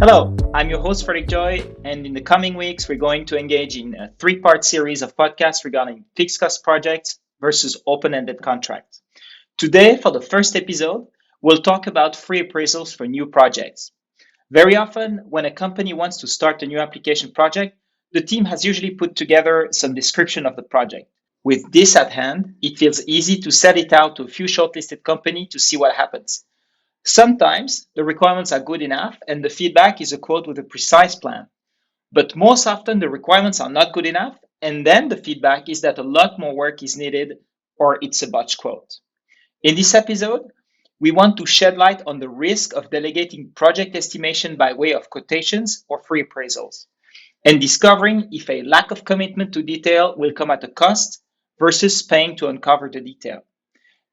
Hello, I'm your host, Frederic Joye, and in the coming weeks, we're going to engage in a three-part series of podcasts regarding fixed cost projects versus open-ended contracts. Today, for the first episode, we'll talk about free appraisals for new projects. Very often, when a company wants to start a new application project, the team has usually put together some description of the project. With this at hand, it feels easy to set it out to a few shortlisted companies to see what happens. Sometimes the requirements are good enough and the feedback is a quote with a precise plan. But most often the requirements are not good enough and then the feedback is that a lot more work is needed or it's a botch quote. In this episode, we want to shed light on the risk of delegating project estimation by way of quotations or free appraisals and discovering if a lack of commitment to detail will come at a cost versus paying to uncover the detail.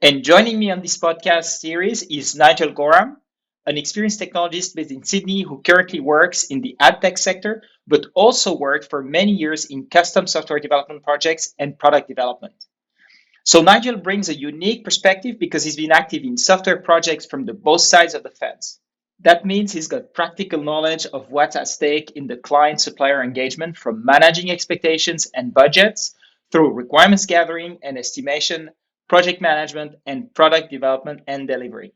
And joining me on this podcast series is Nigel Gorham, an experienced technologist based in Sydney who currently works in the ad tech sector, but also worked for many years in custom software development projects and product development. So Nigel brings a unique perspective because he's been active in software projects from the both sides of the fence. That means he's got practical knowledge of what's at stake in the client-supplier engagement, from managing expectations and budgets through requirements gathering and estimation, project management, and product development and delivery.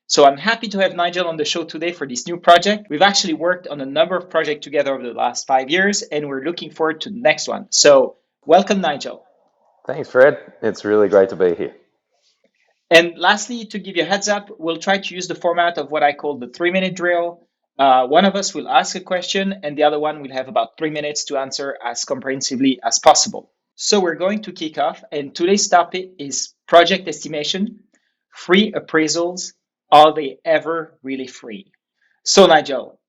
So I'm happy to have Nigel on the show today for this new project. We've actually worked on a number of projects together over the last 5 years, and we're looking forward to the next one. So welcome, Nigel. Thanks, Fred. It's really great to be here. And lastly, to give you a heads up, we'll try to use the format of what I call the 3-minute drill. One of us will ask a question and the other one will have about 3 minutes to answer as comprehensively as possible. So we're going to kick off, and today's topic is project estimation. Free appraisals, are they ever really free? So Nigel,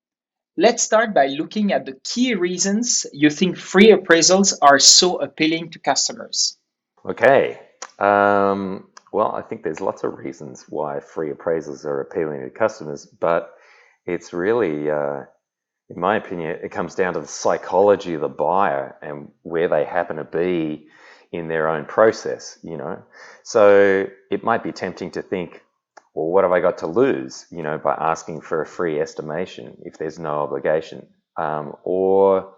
let's start by looking at the key reasons you think free appraisals are so appealing to customers. Okay. Well, I think there's lots of reasons why free appraisals are appealing to customers, but it's really, in my opinion, it comes down to the psychology of the buyer and where they happen to be in their own process, So it might be tempting to think, well, what have I got to lose, by asking for a free estimation if there's no obligation? Or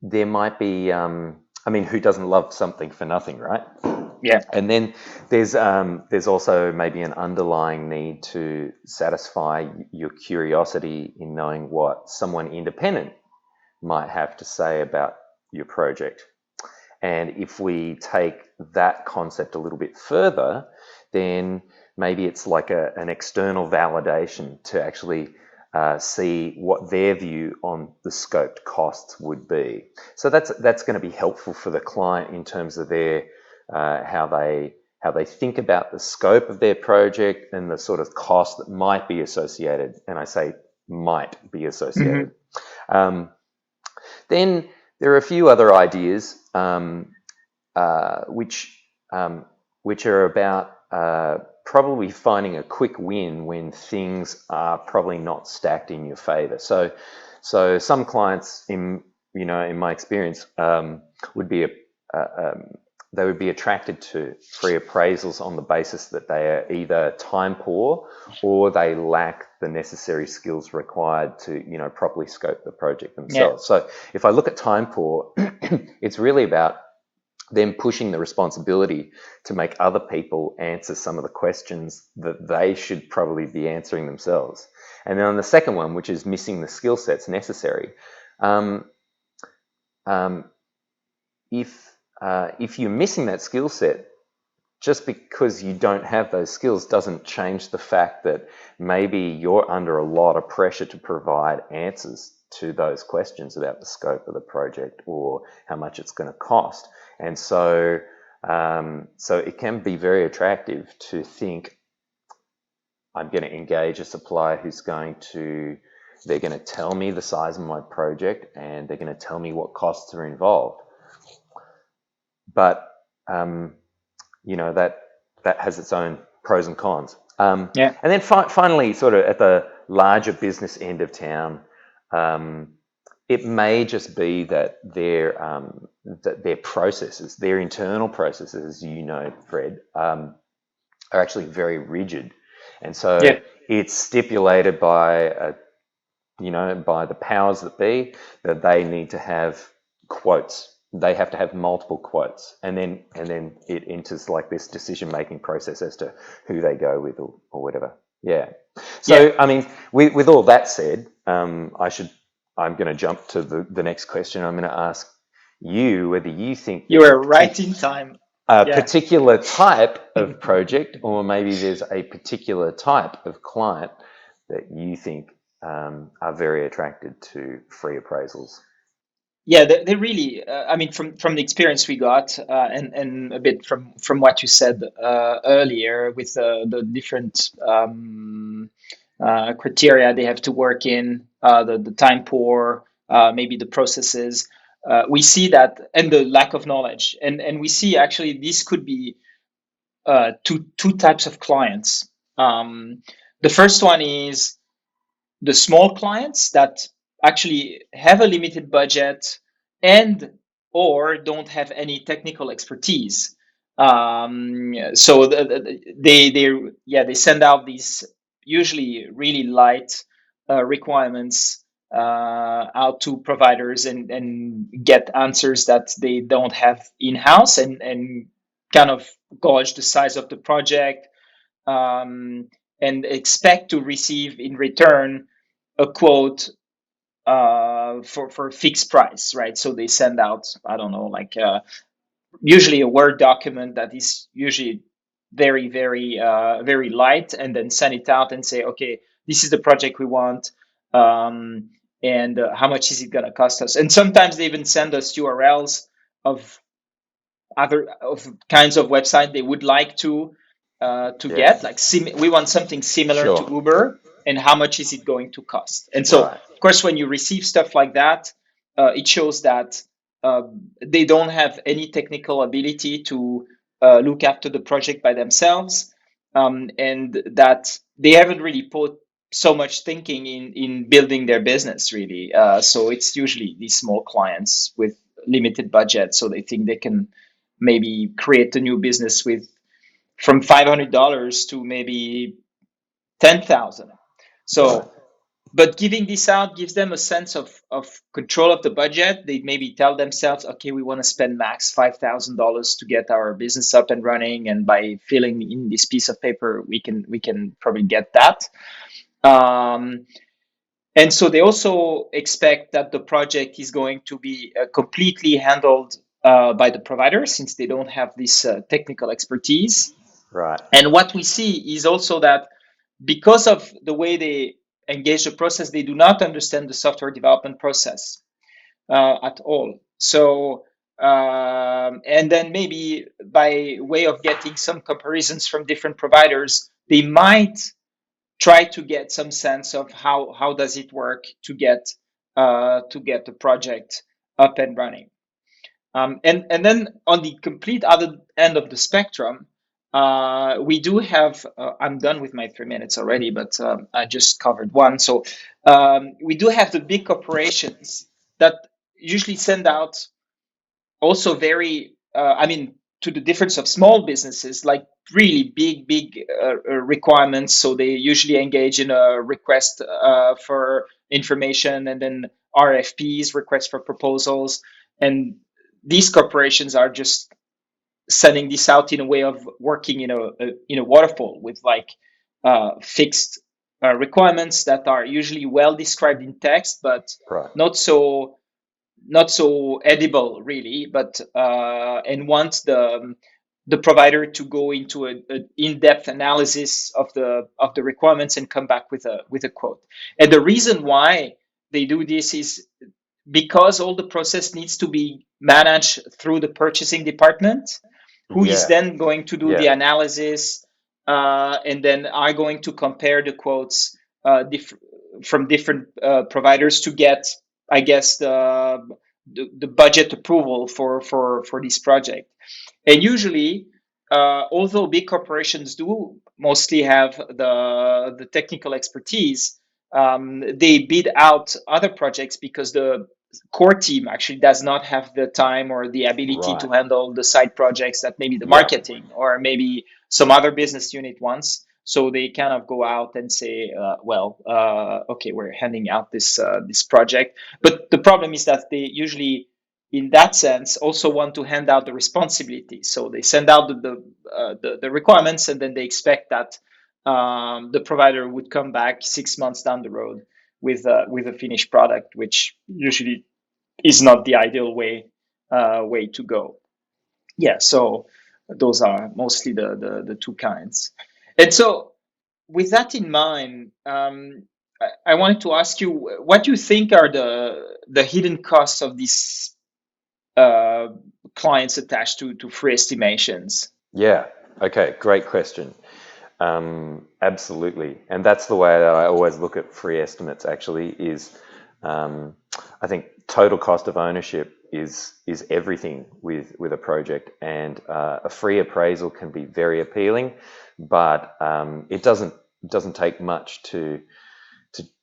there might be, who doesn't love something for nothing, right? Yeah. And then there's also maybe an underlying need to satisfy your curiosity in knowing what someone independent might have to say about your project. And if we take that concept a little bit further, then maybe it's like an external validation to actually see what their view on the scoped costs would be. So that's going to be helpful for the client in terms of their how they think about the scope of their project and the sort of cost that might be associated. And I say might be associated. Mm-hmm. Then there are a few other ideas which are about probably finding a quick win when things are probably not stacked in your favor. So some clients, in my experience, would be they would be attracted to free appraisals on the basis that they are either time poor or they lack the necessary skills required to, properly scope the project themselves. Yeah. So if I look at time poor, it's really about them pushing the responsibility to make other people answer some of the questions that they should probably be answering themselves. And then on the second one, which is missing the skill sets necessary, if you're missing that skill set, just because you don't have those skills doesn't change the fact that maybe you're under a lot of pressure to provide answers to those questions about the scope of the project or how much it's going to cost. And so it can be very attractive to think, I'm going to engage a supplier they're going to tell me the size of my project and they're going to tell me what costs are involved. But, that has its own pros and cons. And then finally, sort of at the larger business end of town, it may just be that their processes, their internal processes, Fred, are actually very rigid. And so it's stipulated by by the powers that be, that they need to have quotes. They have to have multiple quotes, and then it enters like this decision making process as to who they go with or whatever. Yeah. Yeah, So I mean, with all that said, I'm going to jump to the next question. I'm going to ask you whether you think you there's were right in time. a Yeah. particular type of project, or maybe there's a particular type of client that you think are very attracted to free appraisals. Yeah, they really. I mean, from the experience we got, and a bit from what you said earlier, with the different criteria they have to work in, the time poor, maybe the processes. We see that, and the lack of knowledge, and we see actually this could be two types of clients. The first one is the small clients that actually have a limited budget and or don't have any technical expertise. So they send out these usually really light requirements out to providers, and get answers that they don't have in house, and kind of gauge the size of the project, um, and expect to receive in return a quote for a fixed price, right? So they send out, I don't know, like usually a Word document that is usually very light, and then send it out and say, okay, this is the project we want, um, and how much is it going to cost us? And sometimes they even send us URLs of other of kinds of website they would like to get, Yes. like we want something similar to Sure. Uber, and how much is it going to cost? And so Right. of course when you receive stuff like that, it shows that uh, they don't have any technical ability to look after the project by themselves, and that they haven't really put so much thinking in building their business really. So it's usually these small clients with limited budget, so they think they can maybe create a new business with from $500 to maybe 10,000. Right. So, but giving this out gives them a sense of control of the budget. They maybe tell themselves, okay, we want to spend max $5,000 to get our business up and running, and by filling in this piece of paper, we can probably get that. Um, and so they also expect that the project is going to be completely handled by the provider, since they don't have this technical expertise. Right. And what we see is also that because of the way they engage the process, they do not understand the software development process at all. So, and then maybe by way of getting some comparisons from different providers, they might try to get some sense of how does it work to get the project up and running. And then on the complete other end of the spectrum, we do have. I'm done with my 3 minutes already, but I just covered one. So we do have the big corporations that usually send out also very. I mean, to the difference of small businesses, like really big requirements. So they usually engage in a request for information, and then RFPs, requests for proposals, and these corporations are just sending this out in a way of working in a waterfall with like fixed requirements that are usually well described in text, but Right. not so not so edible really. But and want the provider to go into a in-depth analysis of the requirements and come back with a quote. And the reason why they do this is because all the process needs to be managed through the purchasing department, who is Yeah. then going to do Yeah. the analysis, and then are going to compare the quotes from different providers to get, I guess, the budget approval for this project. And usually, although big corporations do mostly have the technical expertise, they bid out other projects because the core team actually does not have the time or the ability Right. to handle the side projects that maybe the Yeah. marketing or maybe some other business unit wants. So they kind of go out and say, okay, we're handing out this project. But the problem is that they usually, in that sense, also want to hand out the responsibility. So they send out the requirements, and then they expect that the provider would come back 6 months down the road with a finished product, which usually is not the ideal way to go. Yeah, so those are mostly the two kinds. And so, with that in mind, I wanted to ask you, what do you think are the hidden costs of these uh, clients attached to free estimations? Yeah. Okay. Great question. Absolutely. And that's the way that I always look at free estimates, actually, is um, I think total cost of ownership is everything with a project. And a free appraisal can be very appealing, but it doesn't take much to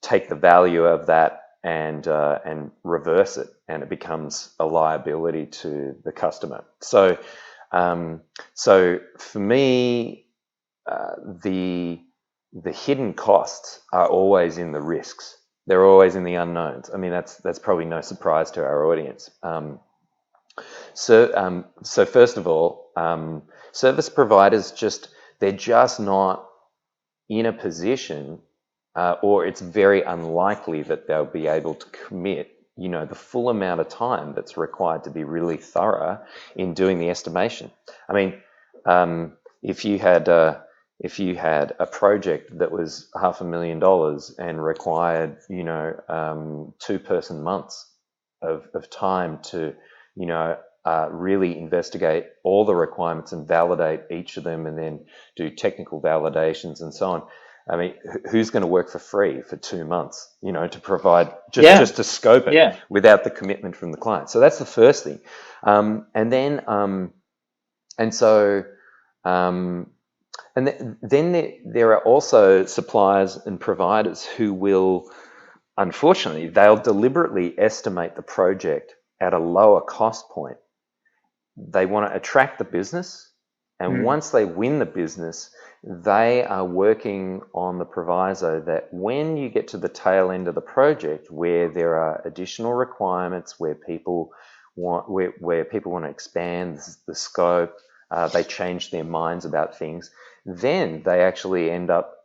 take the value of that and reverse it, and it becomes a liability to the customer. Um, so for me, the hidden costs are always in the risks. They're always in the unknowns. I mean, that's probably no surprise to our audience. So first of all, service providers they're just not in a position, or it's very unlikely that they'll be able to commit, the full amount of time that's required to be really thorough in doing the estimation. I mean, if you had a project that was $500,000 and required, 2-person months of time to, really investigate all the requirements and validate each of them, and then do technical validations and so on. I mean, who's going to work for free for 2 months, to provide Yeah, just to scope it yeah, without the commitment from the client? So that's the first thing. And then, and so, um, then there are also suppliers and providers who will, unfortunately, they'll deliberately estimate the project at a lower cost point. They want to attract the business, and mm, once they win the business, they are working on the proviso that when you get to the tail end of the project, where there are additional requirements, where people want to expand the scope, they change their minds about things, then they actually end up,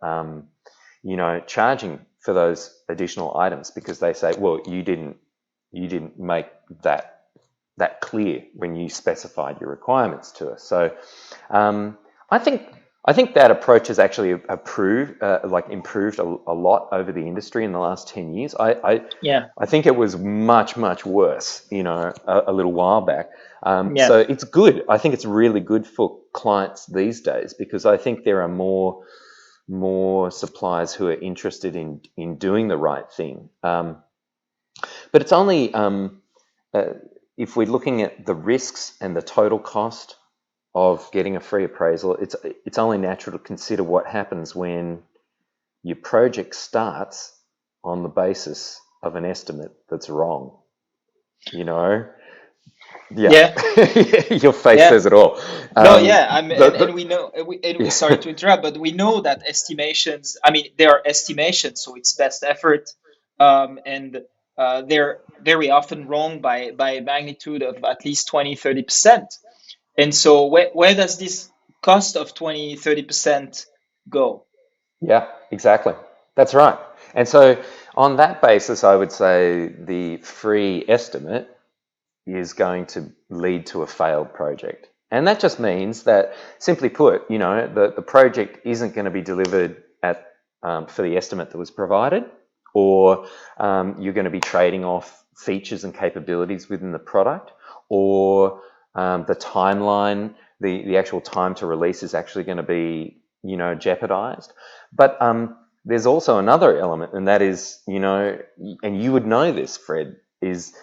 charging for those additional items, because they say, well, you didn't make that clear when you specified your requirements to us. So um, I think that approach has actually improved a lot over the industry in the last 10 years. yeah, I think it was much worse, a little while back. yeah, So it's good. I think it's really good for clients these days, because I think there are more suppliers who are interested in doing the right thing. But it's only uh, if we're looking at the risks and the total cost of getting a free appraisal, it's only natural to consider what happens when your project starts on the basis of an estimate that's wrong. You know, yeah, yeah, your face yeah. says it all. No, yeah, and The we know, we sorry yeah, to interrupt, but we know that estimations. I mean, they are estimations, so it's best effort, and they're very often wrong by a magnitude of at least 20-30%. And so, where does this cost of 20-30% go? yeah, exactly. That's right. And so, on that basis, I would say the free estimate is going to lead to a failed project. And that just means that, simply put, the project isn't going to be delivered for the estimate that was provided, or you're going to be trading off features and capabilities within the product, or the timeline, the actual time to release is actually going to be, jeopardized. But there's also another element, and that is, and you would know this, Fred, is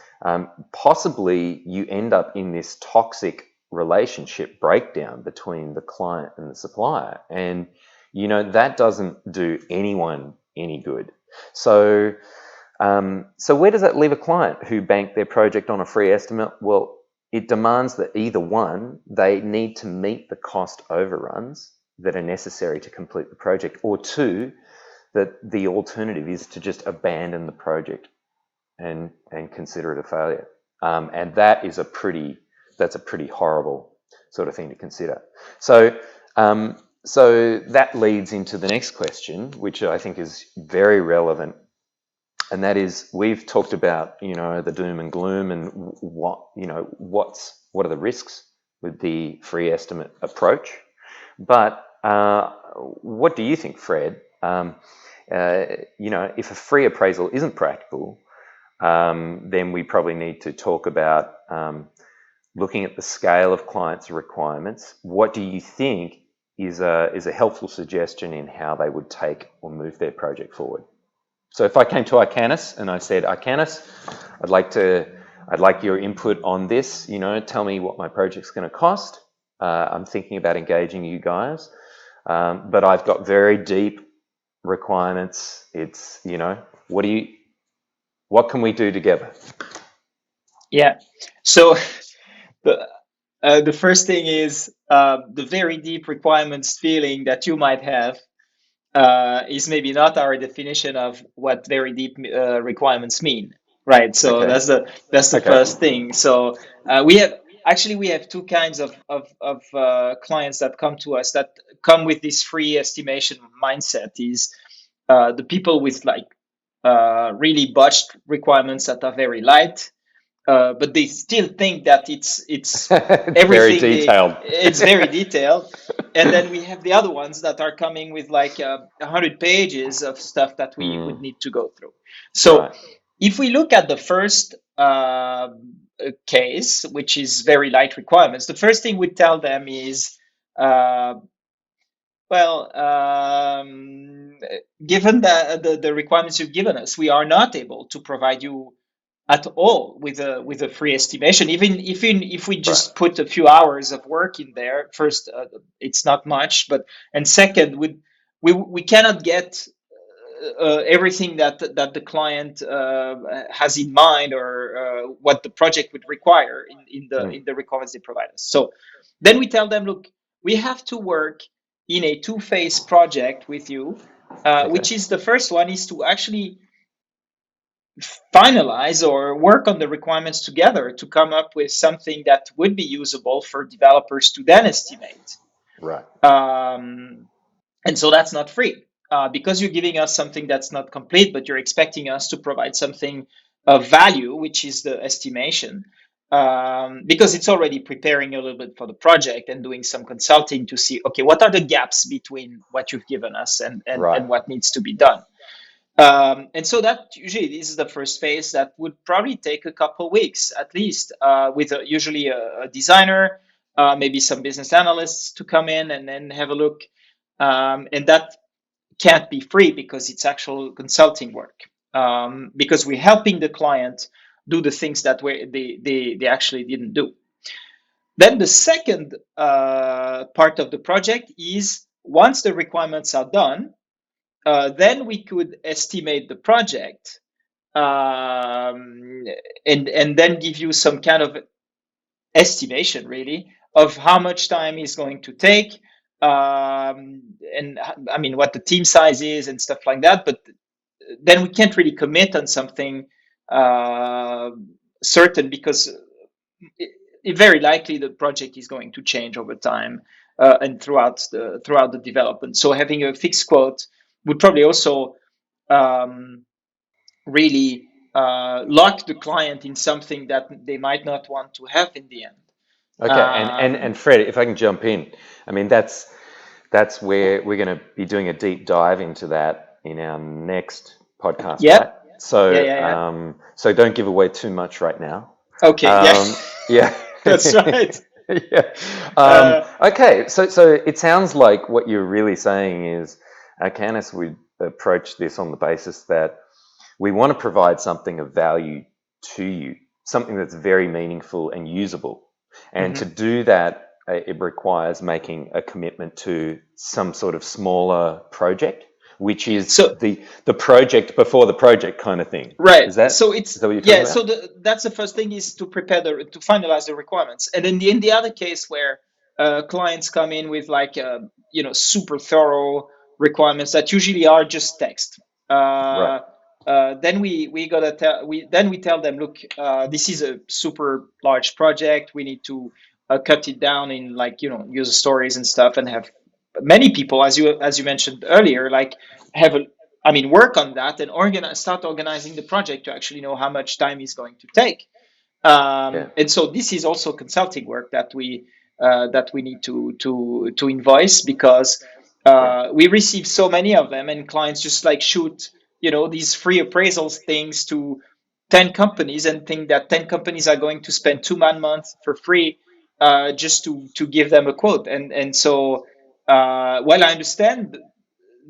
possibly you end up in this toxic relationship breakdown between the client and the supplier. And, that doesn't do anyone any good. So, so where does that leave a client who banked their project on a free estimate? Well, it demands that either one, they need to meet the cost overruns, that are necessary to complete the project, or two, that the alternative is to just abandon the project and consider it a failure. And that's a pretty horrible sort of thing to consider. So that leads into the next question, which I think is very relevant, and that is, we've talked about, the doom and gloom and what are the risks with the free estimate approach. But what do you think, Fred? If a free appraisal isn't practical, then we probably need to talk about looking at the scale of clients' requirements. What do you think is a helpful suggestion in how they would take or move their project forward? So if I came to Arcanys and I said, Arcanys, I'd like your input on this. Tell me what my project's going to cost. I'm thinking about engaging you guys, but I've got very deep requirements. It's what can we do together? Yeah. So the first thing is the very deep requirements feeling that you might have is maybe not our definition of what very deep requirements mean, right? So Okay. that's the Okay. first thing. So we have two kinds of clients that come to us that come with this free estimation mindset. Is the people with like really botched requirements that are very light, but they still think that it's It's very everything detailed. it's very detailed. And then we have the other ones that are coming with like 100 pages of stuff that we would need to go through. So Right. if we look at the first case, which is very light requirements, the first thing we tell them is, uh, well, given the requirements you've given us, we are not able to provide you at all with a free estimation. Even if we Right. just put a few hours of work in there, first, it's not much, but and second, we cannot get everything that the client has in mind, or what the project would require in the requirements they provide us. So then we tell them, look, we have to work in a two-phase project with you, Okay. which is the first one is to actually finalize or work on the requirements together to come up with something that would be usable for developers to then estimate. Right. And so that's not free, because you're giving us something that's not complete, but you're expecting us to provide something of value, which is the estimation, because it's already preparing a little bit for the project and doing some consulting to see, okay, what are the gaps between what you've given us Right. and what needs to be done. And so that usually this is the first phase that would probably take a couple weeks at least, with usually a designer, maybe some business analysts to come in and then have a look. And that can't be free because it's actual consulting work, because we're helping the client do the things that they actually didn't do. Then the second part of the project is, once the requirements are done, then we could estimate the project, and then give you some kind of estimation, really, of how much time is going to take, and I mean what the team size is and stuff like that. But then we can't really commit on something uh, certain, because very likely the project is going to change over time, and throughout the development. So having a fixed quote would probably also um, really lock the client in something that they might not want to have in the end. Okay. And Um, Fred, if I can jump in, I mean that's where we're going to be doing a deep dive into that in our next podcast, yeah, right? So yeah. so don't give away too much right now. Okay, yeah, Yeah. that's right. Yeah. Uh, Okay. So it sounds like what you're really saying is, Canis would approach this on the basis that we want to provide something of value to you, something that's very meaningful and usable. And to mhm. do that, it requires making a commitment to some sort of smaller project, which is So the project before the project kind of thing. right. Is that So is it's that what you're talking yeah. about? So that's the first thing, is to prepare to finalize the requirements, and then in the other case where clients come in with like super thorough requirements that usually are just text. Right. Then we tell them, look, this is a super large project. We need to cut it down in, like, user stories and stuff, and have many people, as you mentioned earlier, like, have a I mean, work on that and start organizing the project to actually know how much time is going to take. Yeah. And so this is also consulting work that we need to invoice, because Yeah. we receive so many of them, and clients just like shoot these free appraisals things to 10 companies, and think that 10 companies are going to spend 2 man months for free, just to give them a quote. And so while I understand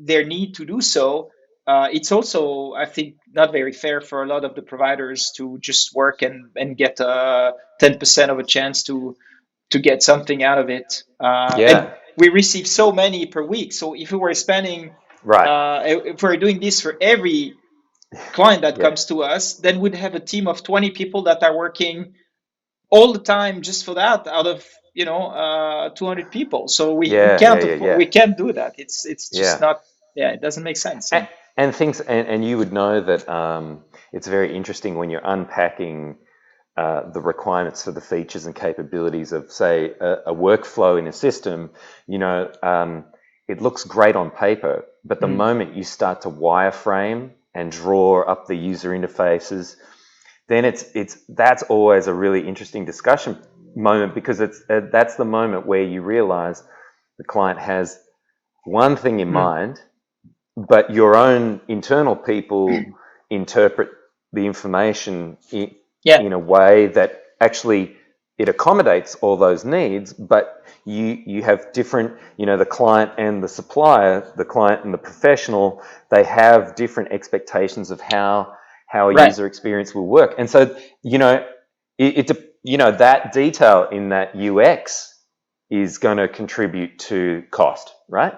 their need to do so, it's also, I think, not very fair for a lot of the providers to just work and get 10% of a chance to get something out of it. And Yeah. we receive so many per week. So if we were spending, Right. if we're doing this for every client that Yeah. comes to us, then we'd have a team of 20 people that are working all the time just for that, out of 200 people. So we Yeah. Yeah. can't Yeah. afford, Yeah. we can't do that. It's just Yeah. not. Yeah, it doesn't make sense. Yeah. And things, and you would know that it's very interesting when you're unpacking the requirements for the features and capabilities of, say, a workflow in a system. It looks great on paper, but the Mm. moment you start to wireframe and draw up the user interfaces, then that's always a really interesting discussion moment, because that's the moment where you realize the client has one thing in Mm. mind, but your own internal people interpret the information Yeah. in a way that actually it accommodates all those needs, but you have different, the client and the supplier, the client and the professional, they have different expectations of how a Right. user experience will work. And so, that detail in that UX is going to contribute to cost, right?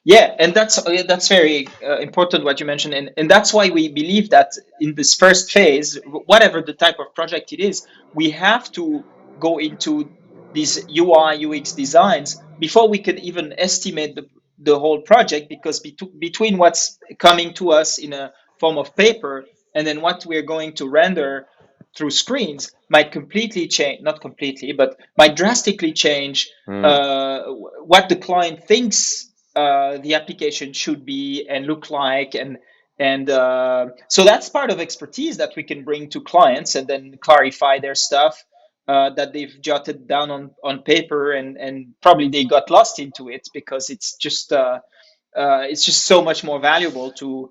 Yeah, and that's very important what you mentioned, and that's why we believe that in this first phase, whatever the type of project it is, we have to go into these UI UX designs before we can even estimate the whole project, because between what's coming to us in a form of paper and then what we're going to render through screens might completely change, not completely, but might drastically change Mm, what the client thinks the application should be and look like. And so that's part of expertise that we can bring to clients, and then clarify their stuff that they've jotted down on paper, and probably they got lost into it, because it's just so much more valuable to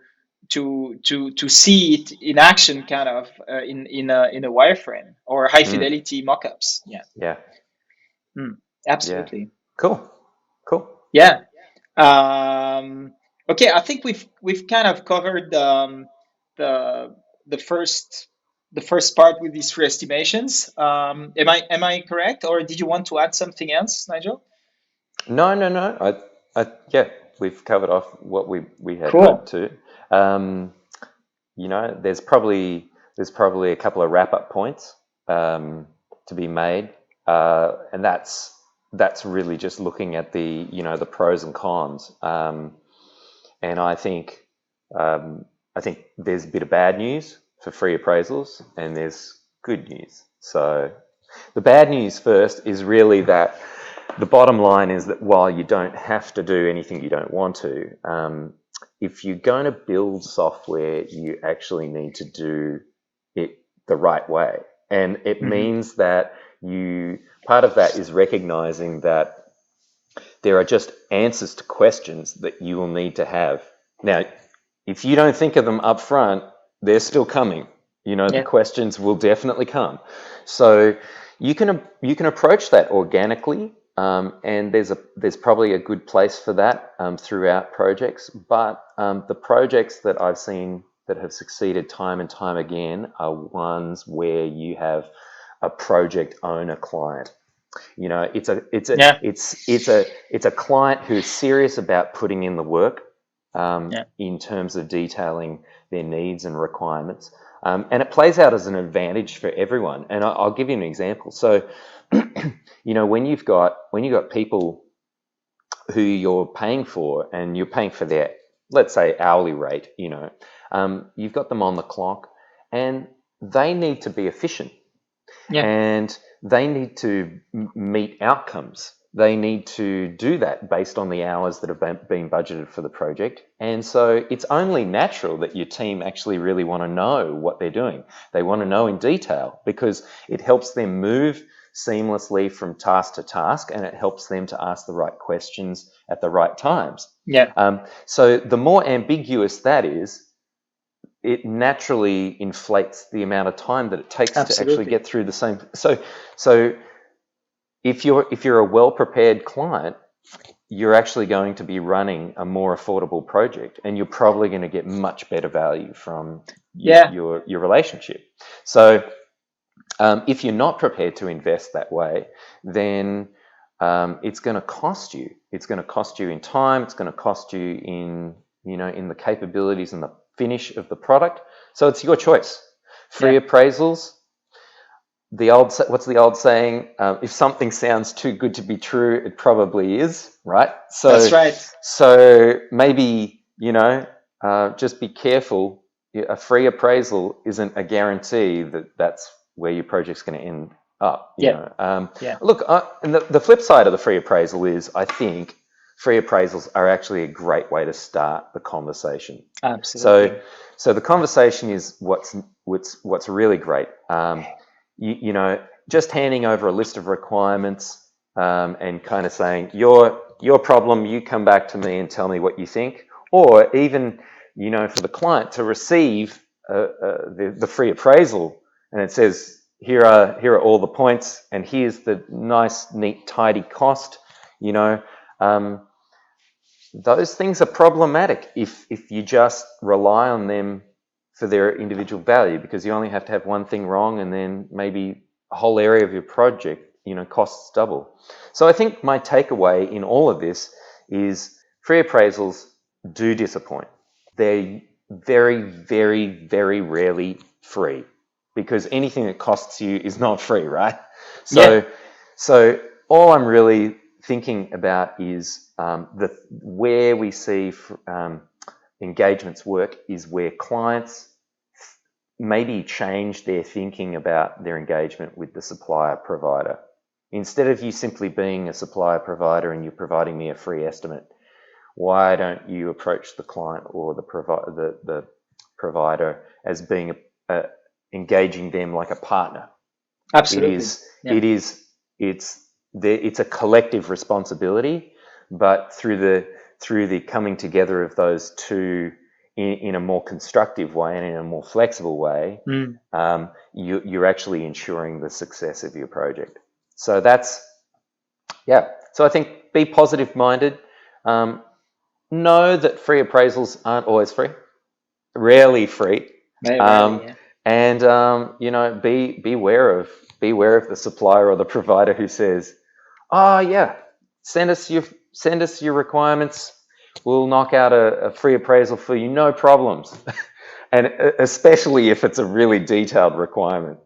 see it in action, kind of in a wireframe or high mm, fidelity mockups. Yeah. yeah. Mm, Yeah. absolutely. Cool. Cool. Yeah. Um, okay, I think we've kind of covered the the first the first part with these three estimations. Am I correct, or did you want to add something else, Nigel? No, no, no. Yeah, we've covered off what we had hoped Cool. to. Um, there's probably a couple of wrap up points to be made, and that's really just looking at the pros and cons. And I think there's a bit of bad news for free appraisals, and there's good news. So the bad news first is really that the bottom line is that while you don't have to do anything you don't want to, if you're going to build software, you actually need to do it the right way. And it Hmm. means that part of that is recognizing that there are just answers to questions that you will need to have. Now, if you don't think of them up front, they're still coming. The Yeah. questions will definitely come. So you can approach that organically, and there's probably a good place for that throughout projects. But the projects that I've seen that have succeeded time and time again are ones where you have a project owner client. It's a it's a Yeah. it's a client who's serious about putting in the work Yeah. in terms of detailing their needs and requirements, and it plays out as an advantage for everyone. And I'll give you an example. So, when you've got people who you're paying for, and you're paying for their, let's say, hourly rate, you've got them on the clock, and they need to be efficient, Yeah. and they need to meet outcomes. They need to do that based on the hours that have been budgeted for the project. And so it's only natural that your team actually really want to know what they're doing. They want to know in detail because it helps them move seamlessly from task to task, and it helps them to ask the right questions at the right times. Yeah. So the more ambiguous that is, it naturally inflates the amount of time that it takes to actually Absolutely. get through the same. So if you're a well-prepared client, you're actually going to be running a more affordable project, and you're probably going to get much better value from Yeah. your relationship. So if you're not prepared to invest that way, then it's going to cost you. It's going to cost you in time. It's going to cost you in the capabilities and the finish of the product. So it's your choice. Free Yeah. appraisals. What's the old saying? If something sounds too good to be true, it probably is, right? That's right. So maybe just be careful. A free appraisal isn't a guarantee that that's where your project's going to end up. Yeah. Yeah. Look, and the flip side of the free appraisal is, I think free appraisals are actually a great way to start the conversation. Absolutely. So the conversation is what's really great. Just handing over a list of requirements and kind of saying your problem. You come back to me and tell me what you think, or even for the client to receive the free appraisal, and it says here are all the points, and here's the nice, neat, tidy cost. Um, those things are problematic if you just rely on them for their individual value, because you only have to have one thing wrong, and then maybe a whole area of your project costs double. So I think my takeaway in all of this is free appraisals do disappoint. They're very, very, very rarely free, because anything that costs you is not free, right? Yeah. So all I'm really thinking about is where we see engagements work is where clients maybe change their thinking about their engagement with the supplier provider. Instead of you simply being a supplier provider and you're providing me a free estimate, why don't you approach the client or the provider as being engaging them like a partner? Absolutely. Yeah. It's a collective responsibility, but through the coming together of those two in a more constructive way and in a more flexible way, Mm. you're actually ensuring the success of your project. So So I think be positive minded. Know that free appraisals aren't always free, rarely free. Very rarely. Um, Yeah. and beware of the supplier or the provider who says, "Oh yeah, send us your requirements. We'll knock out a free appraisal for you, no problems." And especially if it's a really detailed requirement,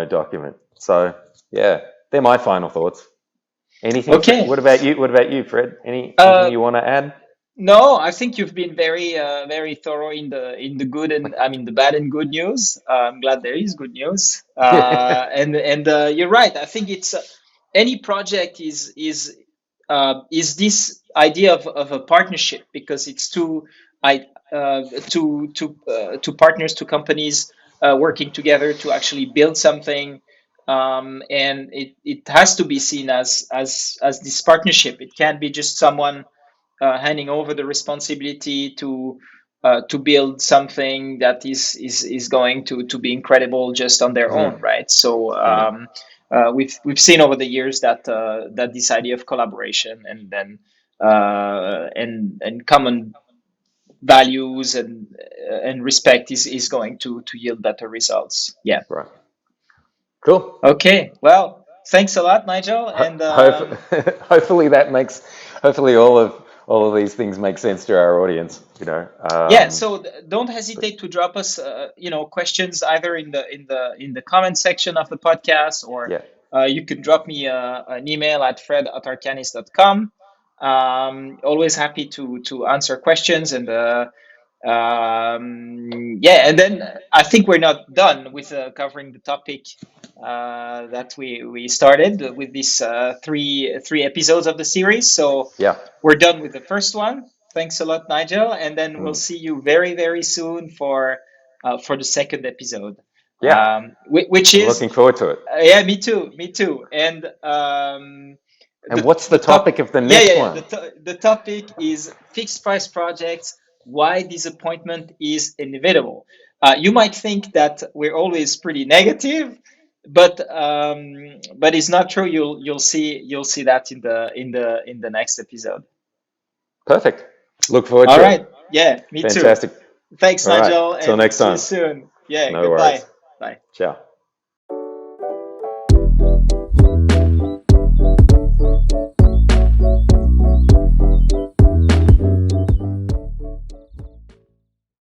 document. So yeah, they're my final thoughts. Anything? Okay. What about you? What about you, Fred? Anything Uh, you want to add? no, I think you've been very thorough in the good and I mean the bad and good news. I'm glad there is good news. And you're right. I think it's any project is this idea of a partnership, because it's I two partners, two companies working together to actually build something. And it has to be seen as this partnership. It can't be just someone handing over the responsibility to build something that is going to be incredible just on their Mm, own, right? So yeah, we've seen over the years that this idea of collaboration and common values and respect is going to yield better results. Yeah. right. Cool. Okay. Well, thanks a lot, Nigel. And Hope, hopefully that makes hopefully all of these things make sense to our audience. yeah, so don't hesitate to drop us, questions either in the comment section of the podcast, or Yeah, you can drop me an email at fred@arcanys.com. Always happy to answer questions and yeah, and then I think we're not done with covering the topic that we started with these three episodes of the series. So Yeah. we're done with the first one. Thanks a lot, Nigel, and then we'll Mm. see you very very soon for the second episode, Yeah. which I'm is looking forward to it. yeah, me too, and And what's the the topic top of the yeah next yeah yeah, one? the topic is fixed price projects, why disappointment is inevitable. You might think that we're always pretty negative, but it's not true. You'll see that in the next episode. Perfect. Look forward All to right, it. yeah, me too. Fantastic. Thanks, All right. Nigel, Till and next see you time. soon. Yeah, No goodbye. worries. Bye. Ciao.